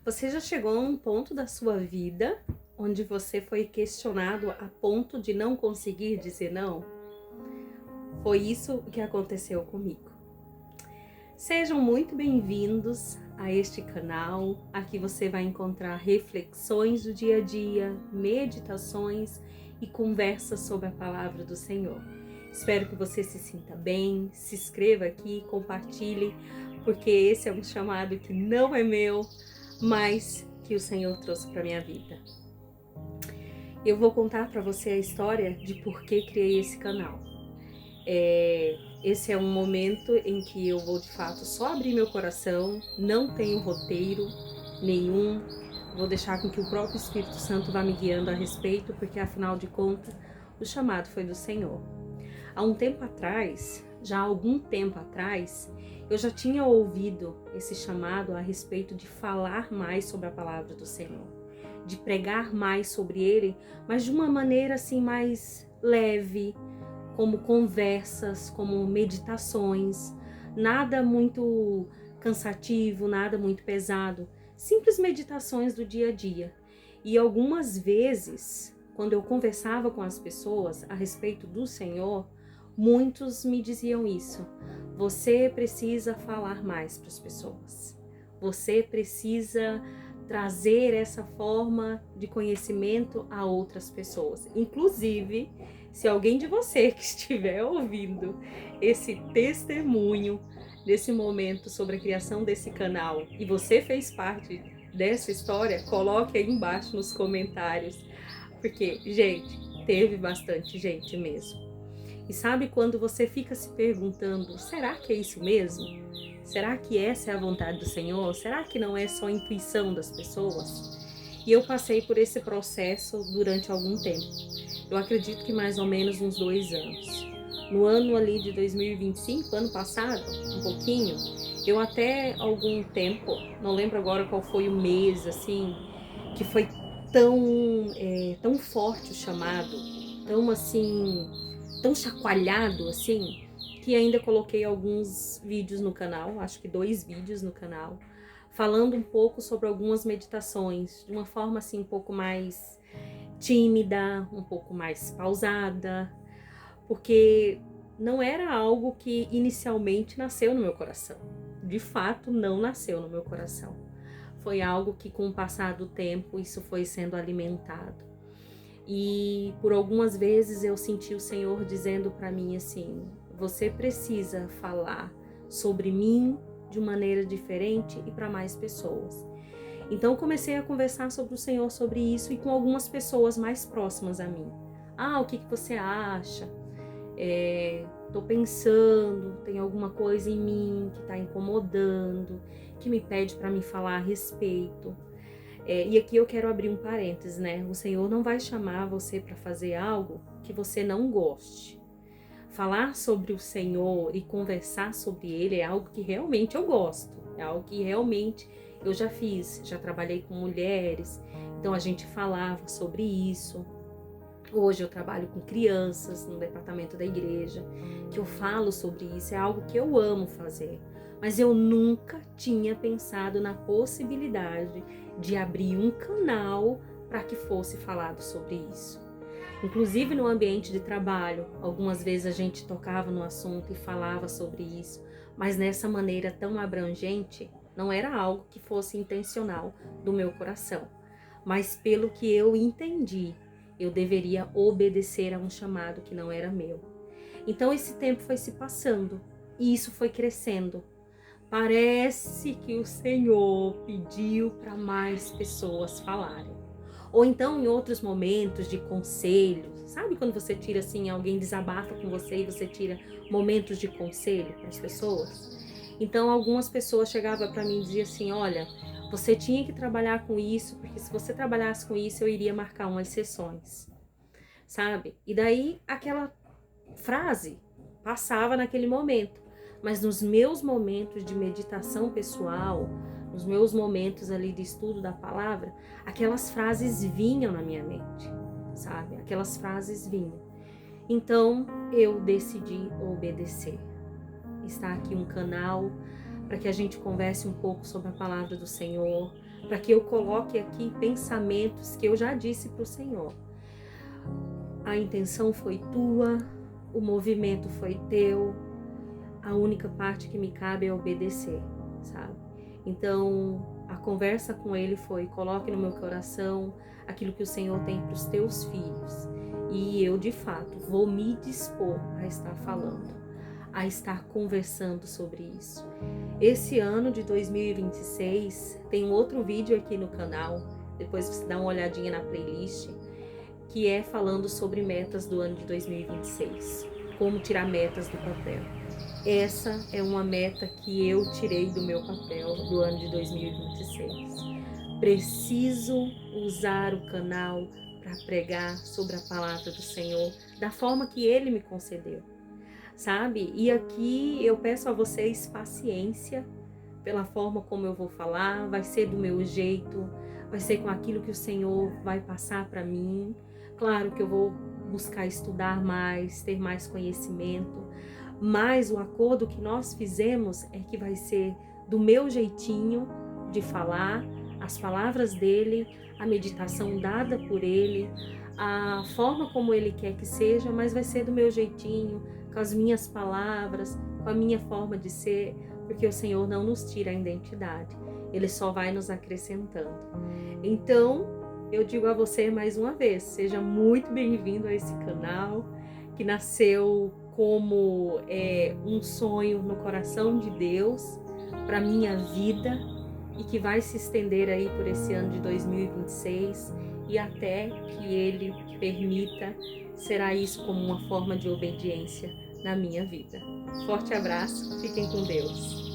Você já chegou a um ponto da sua vida onde você foi questionado a ponto de não conseguir dizer não? Foi isso que aconteceu comigo. Sejam muito bem-vindos a este canal. Aqui você vai encontrar reflexões do dia a dia, meditações e conversas sobre a palavra do Senhor. Espero que você se sinta bem, se inscreva aqui, compartilhe, porque esse é um chamado que não é meu, mas que o Senhor trouxe para minha vida. Eu vou contar para você a história de por que criei esse canal. Esse é um momento em que eu vou de fato só abrir meu coração, não tenho roteiro nenhum, vou deixar com que o próprio Espírito Santo vá me guiando a respeito, porque afinal de contas o chamado foi do Senhor. Há um tempo atrás, já há algum tempo atrás, eu já tinha ouvido esse chamado a respeito de falar mais sobre a palavra do Senhor, de pregar mais sobre ele, mas de uma maneira assim mais leve, como conversas, como meditações, nada muito cansativo, nada muito pesado, simples meditações do dia a dia. E algumas vezes, quando eu conversava com as pessoas a respeito do Senhor, muitos me diziam isso: você precisa falar mais para as pessoas, você precisa trazer essa forma de conhecimento a outras pessoas. Inclusive, se alguém de você que estiver ouvindo esse testemunho desse momento sobre a criação desse canal e você fez parte dessa história, coloque aí embaixo nos comentários, porque, gente, teve bastante gente mesmo. E sabe quando você fica se perguntando, será que é isso mesmo? Será que essa é a vontade do Senhor? Será que não é só a intuição das pessoas? E eu passei por esse processo durante algum tempo. Eu acredito que mais ou menos uns 2 anos. No ano ali de 2025, ano passado, um pouquinho, eu até algum tempo, não lembro agora qual foi o mês, assim, que foi tão forte o chamado, tão assim, tão chacoalhado, assim, que ainda coloquei alguns vídeos no canal, acho que 2 vídeos no canal, falando um pouco sobre algumas meditações, de uma forma assim um pouco mais tímida, um pouco mais pausada, porque não era algo que inicialmente nasceu no meu coração. De fato, não nasceu no meu coração. Foi algo que, com o passar do tempo, isso foi sendo alimentado. E por algumas vezes eu senti o Senhor dizendo para mim assim: você precisa falar sobre mim de maneira diferente e para mais pessoas. Então comecei a conversar sobre o Senhor sobre isso e com algumas pessoas mais próximas a mim. O que você acha? Tô pensando, tem alguma coisa em mim que está incomodando, que me pede para me falar a respeito. E aqui eu quero abrir um parênteses, né? O Senhor não vai chamar você para fazer algo que você não goste. Falar sobre o Senhor e conversar sobre Ele é algo que realmente eu gosto, é algo que realmente eu já fiz, já trabalhei com mulheres, então a gente falava sobre isso. Hoje eu trabalho com crianças no departamento da igreja, que eu falo sobre isso, é algo que eu amo fazer. Mas eu nunca tinha pensado na possibilidade de abrir um canal para que fosse falado sobre isso. Inclusive no ambiente de trabalho, algumas vezes a gente tocava no assunto e falava sobre isso, mas nessa maneira tão abrangente, não era algo que fosse intencional do meu coração. Mas pelo que eu entendi, eu deveria obedecer a um chamado que não era meu. Então esse tempo foi se passando e isso foi crescendo. Parece que o Senhor pediu para mais pessoas falarem. Ou então em outros momentos de conselho, sabe quando você tira assim, alguém desabafa com você e você tira momentos de conselho para as pessoas? Então algumas pessoas chegavam para mim e diziam assim: olha, você tinha que trabalhar com isso, porque se você trabalhasse com isso eu iria marcar umas sessões, sabe? E daí aquela frase passava naquele momento, mas nos meus momentos de meditação pessoal, nos meus momentos ali de estudo da palavra, aquelas frases vinham na minha mente, sabe? Aquelas frases vinham. Então eu decidi obedecer. Está aqui um canal para que a gente converse um pouco sobre a palavra do Senhor, para que eu coloque aqui pensamentos que eu já disse para o Senhor. A intenção foi tua, o movimento foi teu, a única parte que me cabe é obedecer, sabe? Então, a conversa com ele foi: coloque no meu coração aquilo que o Senhor tem para os teus filhos. E eu, de fato, vou me dispor a estar falando, a estar conversando sobre isso. Esse ano de 2026, tem um outro vídeo aqui no canal, depois você dá uma olhadinha na playlist, que é falando sobre metas do ano de 2026. Como tirar metas do papel. Essa é uma meta que eu tirei do meu papel do ano de 2026. Preciso usar o canal para pregar sobre a palavra do Senhor da forma que Ele me concedeu, sabe? E aqui eu peço a vocês paciência pela forma como eu vou falar, vai ser do meu jeito, vai ser com aquilo que o Senhor vai passar para mim. Claro que eu vou buscar estudar mais, ter mais conhecimento, mas o acordo que nós fizemos é que vai ser do meu jeitinho de falar, as palavras dele, a meditação dada por ele, a forma como ele quer que seja, mas vai ser do meu jeitinho, com as minhas palavras, com a minha forma de ser, porque o Senhor não nos tira a identidade, Ele só vai nos acrescentando. Então, eu digo a você mais uma vez, seja muito bem-vindo a esse canal, que nasceu como um sonho no coração de Deus para minha vida e que vai se estender aí por esse ano de 2026 e até que Ele permita, será isso como uma forma de obediência na minha vida. Forte abraço, fiquem com Deus.